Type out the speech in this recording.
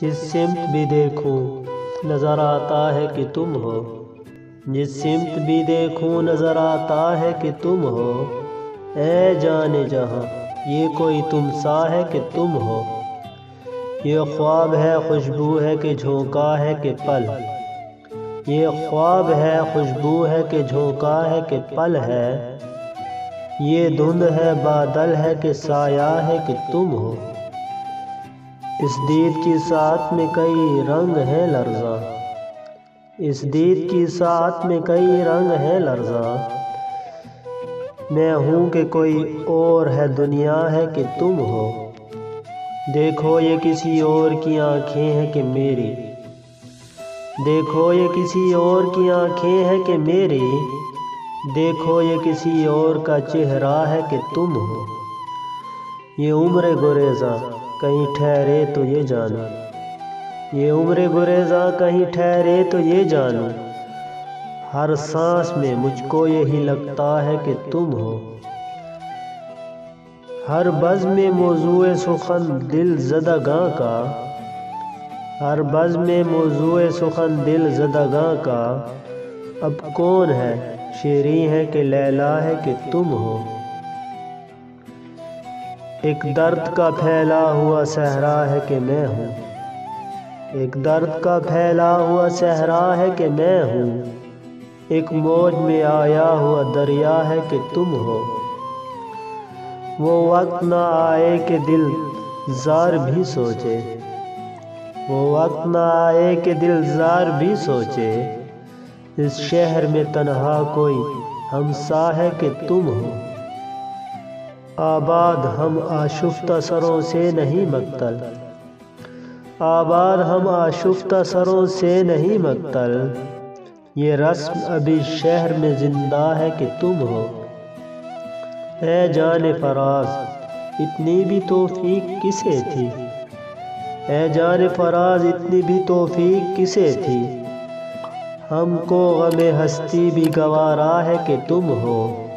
جس سمت بھی دیکھوں نظر آتا ہے کہ تم ہو، جس سمت بھی دیکھوں نظر آتا ہے کہ تم ہو، اے جانے جہاں یہ کوئی تم سا ہے کہ تم ہو۔ یہ خواب ہے خوشبو ہے کہ جھونکا ہے کہ پل، یہ خواب ہے خوشبو ہے کہ جھونکا ہے کہ پل ہے، یہ دھند ہے بادل ہے کہ سایہ ہے کہ تم ہو۔ اس دید کی ساتھ میں کئی رنگ ہیں لرزاں، اس دید کی ساتھ میں کئی رنگ ہیں لرزاں، میں ہوں کہ کوئی اور ہے دنیا ہے کہ تم ہو۔ دیکھو یہ کسی اور کی آنکھیں ہیں کہ میری، دیکھو یہ کسی اور کی آنکھیں ہیں کہ میری، دیکھو یہ کسی اور کا چہرہ ہے کہ تم ہو۔ یہ عمر گریزاں کہیں ٹھہرے تو یہ جانوں، یہ عمر گریزاں کہیں ٹھہرے تو یہ جانوں، ہر سانس میں مجھ کو یہی لگتا ہے کہ تم ہو۔ ہر بزم میں موضوع سخن دل زدگاں کا، ہر بزم میں موضوع سخن دل زدگاں کا، اب کون ہے شیریں ہے کہ لیلا ہے کہ تم ہو۔ ایک درد کا پھیلا ہوا صحرا ہے کہ میں ہوں، ایک درد کا پھیلا ہوا صحرا ہے کہ میں ہوں، ایک موج میں آیا ہوا دریا ہے کہ تم ہو۔ وہ وقت نہ آئے کہ دل زار بھی سوچے، وہ وقت نہ آئے کہ دل زار بھی سوچے، اس شہر میں تنہا کوئی ہمسا ہے کہ تم ہو۔ آباد ہم آشفتہ سروں سے نہیں مکتل، آباد ہم آشفتہ سروں سے نہیں مکتل، یہ رسم ابھی شہر میں زندہ ہے کہ تم ہو۔ اے جان فراز اتنی بھی توفیق کسے تھی، اے جان فراز اتنی بھی توفیق کسے تھی، ہم کو غم ہستی بھی گوارا ہے کہ تم ہو۔